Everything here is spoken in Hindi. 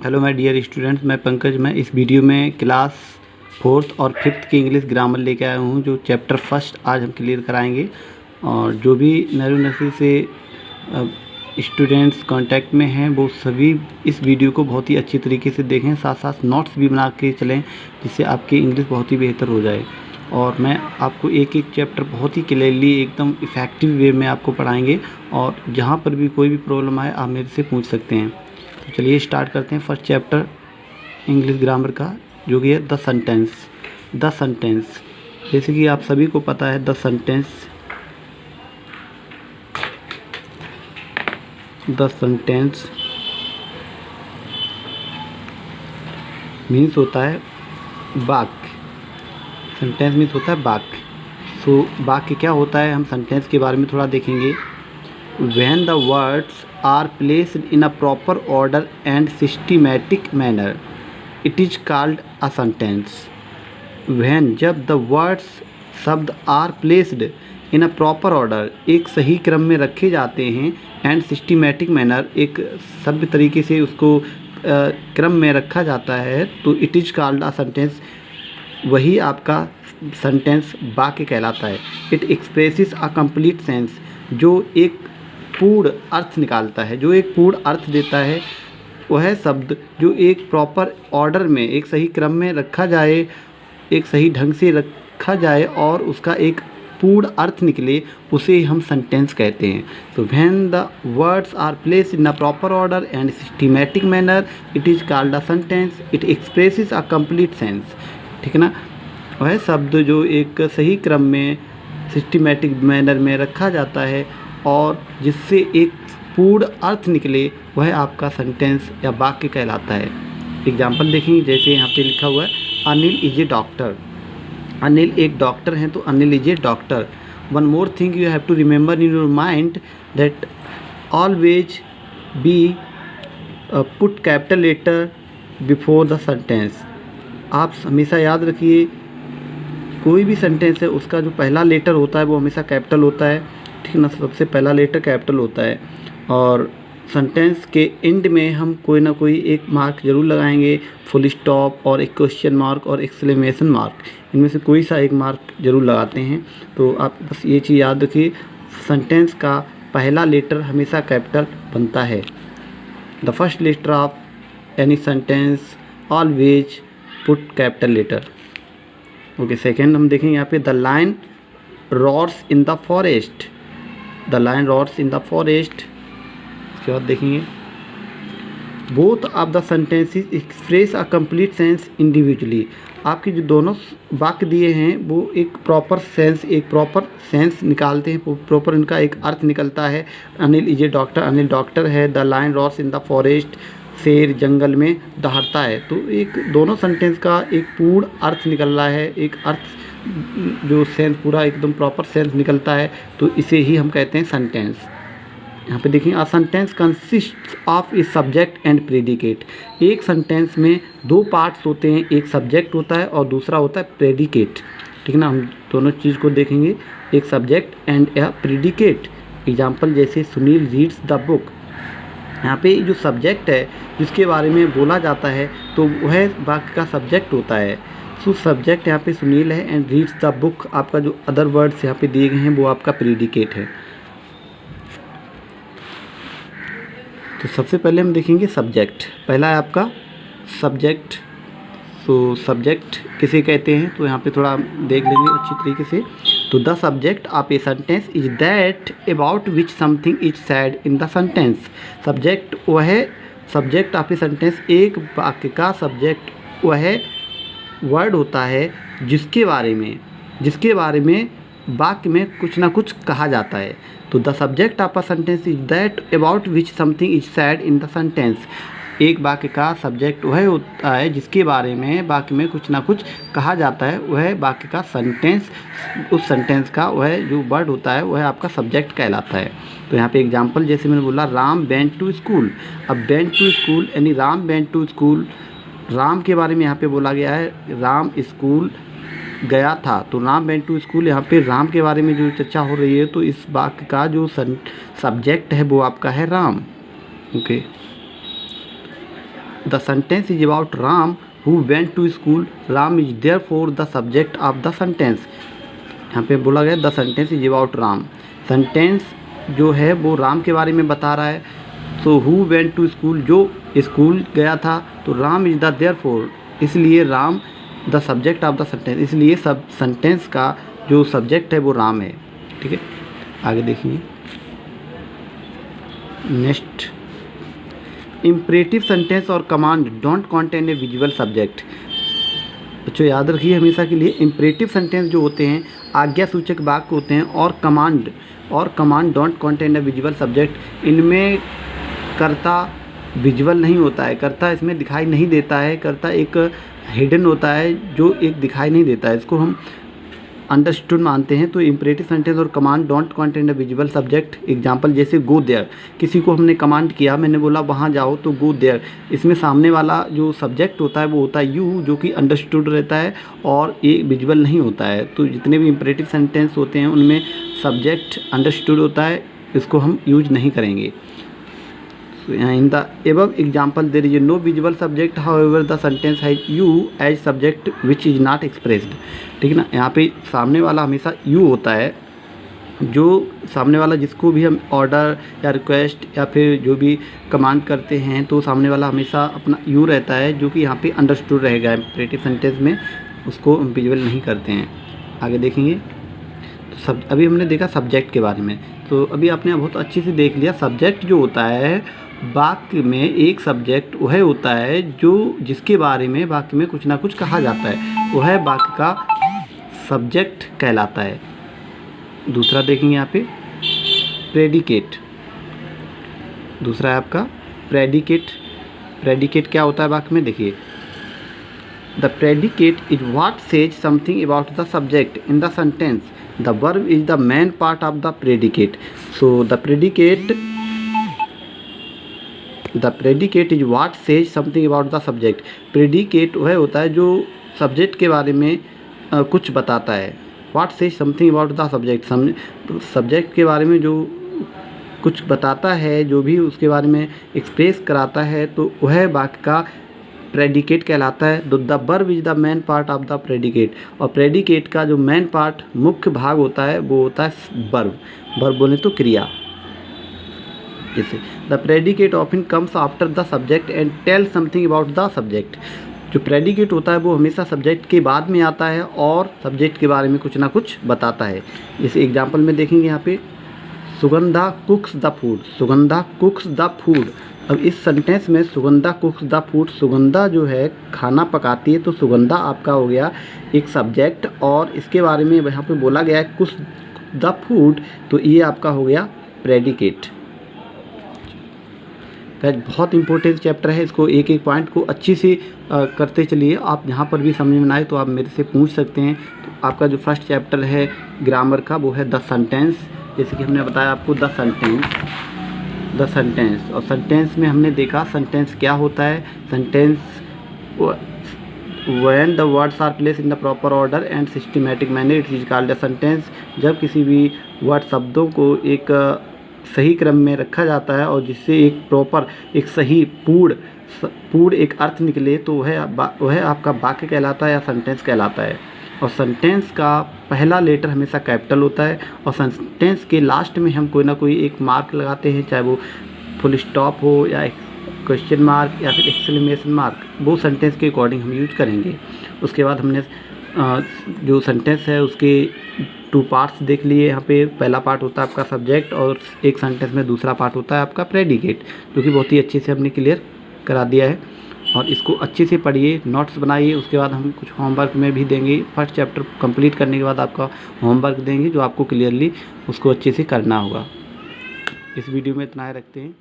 हेलो माय डियर स्टूडेंट्स, मैं पंकज। मैं इस वीडियो में क्लास 4th और 5th की इंग्लिश ग्रामर लेके आया हूँ, जो चैप्टर फर्स्ट आज हम क्लियर कराएंगे। और जो भी नर्सरी से स्टूडेंट्स कांटेक्ट में हैं वो सभी इस वीडियो को बहुत ही अच्छी तरीके से देखें, साथ साथ नोट्स भी बना के चलें, जिससे आपकी इंग्लिश बहुत ही बेहतर हो जाए। और मैं आपको एक एक चैप्टर बहुत ही क्लियरली एकदम इफ़ेक्टिव वे में आपको पढ़ाएंगे, और जहाँ पर भी कोई भी प्रॉब्लम आए आप मेरे से पूछ सकते हैं। तो चलिए स्टार्ट करते हैं फर्स्ट चैप्टर इंग्लिश ग्रामर का, जो कि है द सेंटेंस। द सेंटेंस, जैसे कि आप सभी को पता है, द सेंटेंस मीन्स होता है वाक्य। सेंटेंस मीन्स होता है वाक्य। सो वाक्य क्या होता है, हम सेंटेंस के बारे में थोड़ा देखेंगे। When the words are placed in a proper order and systematic manner, it is called a sentence. When जब the words शब्द are placed in a proper order, एक सही क्रम में रखे जाते हैं, and systematic manner, एक सभ्य तरीके से उसको क्रम में रखा जाता है, तो it is called a sentence। वही आपका सेंटेंस वाक्य कहलाता है। It expresses a complete sense, जो एक पूर्ण अर्थ निकालता है, जो एक पूर्ण अर्थ देता है। वह शब्द जो एक प्रॉपर ऑर्डर में, एक सही क्रम में रखा जाए, एक सही ढंग से रखा जाए और उसका एक पूर्ण अर्थ निकले, उसे हम सेंटेंस कहते हैं। तो when the words are placed in a proper order and systematic manner, it is called a sentence. It expresses a complete sense. ठीक है ना। वह शब्द जो एक सही क्रम में, सिस्टमैटिक मैनर में रखा जाता है और जिससे एक पूर्ण अर्थ निकले, वह आपका सेंटेंस या वाक्य कहलाता है। एग्जाम्पल देखेंगे, जैसे यहाँ पे लिखा हुआ है, Anil is a doctor. Anil एक डॉक्टर हैं, तो Anil is a doctor. One more thing you have to remember in your mind, that always be put capital letter before the sentence. आप हमेशा याद रखिए, कोई भी सेंटेंस है उसका जो पहला लेटर होता है वो हमेशा कैपिटल होता है। ठीक ना, सबसे पहला लेटर कैपिटल होता है। और सेंटेंस के एंड में हम कोई ना कोई एक मार्क ज़रूर लगाएंगे, फुल स्टॉप और एक क्वेश्चन मार्क और एक्सक्लेमेशन मार्क, इनमें से कोई सा एक मार्क ज़रूर लगाते हैं। तो आप बस ये चीज़ याद रखिए, सेंटेंस का पहला लेटर हमेशा कैपिटल बनता है। The first letter of any sentence always put capital letter. Okay, second हम देखेंगे यहाँ पे, the lion roars in the forest. The lion roars in the forest. इसके बाद देखेंगे, both of the sentences express a complete sense individually. आपके जो दोनों वाक्य दिए हैं वो एक प्रॉपर सेंस निकालते हैं, प्रॉपर इनका एक अर्थ निकलता है। Anil is a doctor, Anil doctor है। The lion roars in the forest, शेर जंगल में दहाड़ता है। तो एक दोनों सेंटेंस का एक पूर्ण अर्थ निकल रहा है, एक अर्थ जो सेंस पूरा एकदम प्रॉपर सेंस निकलता है, तो इसे ही हम कहते हैं सेंटेंस। यहाँ पे देखिए, a sentence consists of a subject and predicate. एक सेंटेंस में दो पार्ट्स होते हैं, एक सब्जेक्ट होता है और दूसरा होता है प्रेडिकेट। ठीक है ना, हम दोनों चीज़ को देखेंगे, एक subject and A predicate. Example जैसे, सुनील रीड्स द बुक। यहाँ पे जो सब्जेक्ट है जिसके बारे में बोला जाता है, तो वह वाक्य का सब्जेक्ट होता है। सो सब्जेक्ट यहाँ पे सुनील है, एंड रीड्स द बुक, आपका जो अदर वर्ड्स यहाँ पे दिए गए हैं वो आपका प्रेडिकेट है। तो सबसे पहले हम देखेंगे सब्जेक्ट। पहला है आपका सब्जेक्ट। तो सब्जेक्ट किसे कहते हैं, तो यहाँ पे थोड़ा देख लेंगे अच्छी तरीके से। तो the subject of a sentence is that about which something is sad in the sentence. Subject वह सब्जेक्ट ऑफ ए सेंटेंस, एक वाक्य का सब्जेक्ट वह वर्ड होता है जिसके बारे में वाक्य में कुछ ना कुछ कहा जाता है। तो the subject of a sentence is that about which something is sad in the sentence. एक वाक्य का सब्जेक्ट वह होता है जिसके बारे में वाक्य में कुछ ना कुछ कहा जाता है, वह वाक्य का सेंटेंस, उस सेंटेंस का वह जो वर्ड होता है वह आपका सब्जेक्ट कहलाता है। तो यहाँ पे एग्जांपल जैसे मैंने बोला, राम वेंट टू स्कूल। अब वेंट टू स्कूल यानी Ram went to school, Ram के बारे में यहाँ पे बोला गया है, राम स्कूल गया था। तो राम वेंट टू स्कूल, यहाँ पे राम के बारे में जो चर्चा हो रही है, तो इस वाक्य का जो सब्जेक्ट है वो आपका है Ram. Okay, the sentence is about Ram who went to school, Ram is therefore the subject of the sentence. यहाँ पे बोला गया the sentence is about Ram, sentence जो है वो राम के बारे में बता रहा है। तो हु वेंट टू स्कूल, जो स्कूल गया था, तो राम इज द देयरफॉर, इसलिए Ram the subject of the sentence, इसलिए सब सेंटेंस का जो सब्जेक्ट है वो राम है। ठीक है, आगे देखिए नेक्स्ट, इम्परेटिव सेंटेंस और command don't contain a visual subject. बच्चों याद रखिए हमेशा के लिए, इम्परेटिव सेंटेंस जो होते हैं आज्ञा सूचक वाक्य होते हैं, और command don't contain a visual subject, इनमें कर्ता विजुअल नहीं होता है, कर्ता इसमें दिखाई नहीं देता है, कर्ता एक हिडन होता है जो एक दिखाई नहीं देता है, इसको हम अंडरस्टूड मानते हैं। तो इम्परेटिव सेंटेंस और command don't contain a visual subject, example जैसे गो देयर, किसी को हमने कमांड किया, मैंने बोला वहाँ जाओ, तो गो देयर, इसमें सामने वाला जो सब्जेक्ट होता है वो होता है यू, जो कि अंडरस्टूड रहता है और ये विजुअल नहीं होता है। तो जितने भी इम्परेटिव सेंटेंस होते हैं उनमें सब्जेक्ट अंडरस्टूड होता है, इसको हम यूज नहीं करेंगे। In the above example there is no visual subject, however the sentence has you as subject which is not expressed। ठीक है ना, यहाँ पे सामने वाला हमेशा you होता है, जो सामने वाला जिसको भी हम ऑर्डर या रिक्वेस्ट या फिर जो भी कमांड करते हैं तो सामने वाला हमेशा अपना you रहता है, जो कि यहाँ पे अंडरस्टूड रहेगा। इम्परेटिव सेंटेंस में उसको विजुअल नहीं करते हैं। आगे देखेंगे तो अभी हमने देखा सब्जेक्ट के बारे में, तो अभी आपने बहुत अच्छे से देख लिया। सब्जेक्ट जो होता है वाक्य में, एक सब्जेक्ट वह होता है जो जिसके बारे में वाक्य में कुछ ना कुछ कहा जाता है, वह वाक्य का सब्जेक्ट कहलाता है। दूसरा देखेंगे यहाँ पे प्रेडिकेट, दूसरा है आपका प्रेडिकेट। प्रेडिकेट क्या होता है वाक्य में, देखिए the predicate is what says something about the subject in the sentence, the verb is the main part of the predicate. So the predicate is what says something about the subject. Predicate वह होता है जो सब्जेक्ट के बारे में कुछ बताता है। What says something about the subject, subject के बारे में जो कुछ बताता है, जो भी उसके बारे में एक्सप्रेस कराता है, तो वह वाक्य का प्रेडिकेट कहलाता है। The verb is the main part of the predicate, और प्रेडिकेट का जो मेन पार्ट मुख्य भाग होता है वो होता है वर्ब। वर्ब बोले तो क्रिया। जैसे the predicate often comes after the subject and tell something about the subject. जो प्रेडिकेट होता है वो हमेशा सब्जेक्ट के बाद में आता है और सब्जेक्ट के बारे में कुछ ना कुछ बताता है। इस एग्जाम्पल में देखेंगे यहाँ पे Sugandha कुक्स the food, Sugandha कुक्स the food. अब इस सेंटेंस में सुगंधा कुक्स द फूड, सुगंधा जो है खाना पकाती है, तो सुगंधा आपका हो गया एक सब्जेक्ट, और इसके बारे में यहाँ पे बोला गया है कुक्स द फूड, तो ये आपका हो गया प्रेडिकेट। बहुत इंपॉर्टेंट चैप्टर है, इसको एक एक पॉइंट को अच्छी से करते चलिए। आप यहाँ पर भी समझ में आए तो आप मेरे से पूछ सकते हैं। तो आपका जो फर्स्ट चैप्टर है ग्रामर का वो है द सेंटेंस, जैसे कि हमने बताया आपको द सेंटेंस। और सेंटेंस में हमने देखा सेंटेंस क्या होता है। Sentence when the words are place in the proper order and systematic manner it is called a sentence. जब किसी भी वर्ड शब्दों को एक सही क्रम में रखा जाता है और जिससे एक प्रॉपर एक सही पूर्ण एक अर्थ निकले, तो वह आपका वाक्य कहलाता है या सेंटेंस कहलाता है। और सेंटेंस का पहला लेटर हमेशा कैपिटल होता है, और सेंटेंस के लास्ट में हम कोई ना कोई एक मार्क लगाते हैं, चाहे वो फुल स्टॉप हो या क्वेश्चन मार्क या फिर एक्सक्लेमेशन मार्क, वो सेंटेंस के अकॉर्डिंग हम यूज करेंगे। उसके बाद हमने जो सेंटेंस है उसके 2 पार्ट्स देख लिए। यहाँ पे पहला पार्ट होता है आपका सब्जेक्ट, और एक सेंटेंस में दूसरा पार्ट होता है आपका प्रेडिकेट, जो कि बहुत ही अच्छे से हमने क्लियर करा दिया है। और इसको अच्छे से पढ़िए, नोट्स बनाइए। उसके बाद हम कुछ होमवर्क में भी देंगे। फर्स्ट चैप्टर कंप्लीट करने के बाद आपका होमवर्क देंगे, जो आपको क्लियरली उसको अच्छे से करना होगा। इस वीडियो में इतना ही रखते हैं।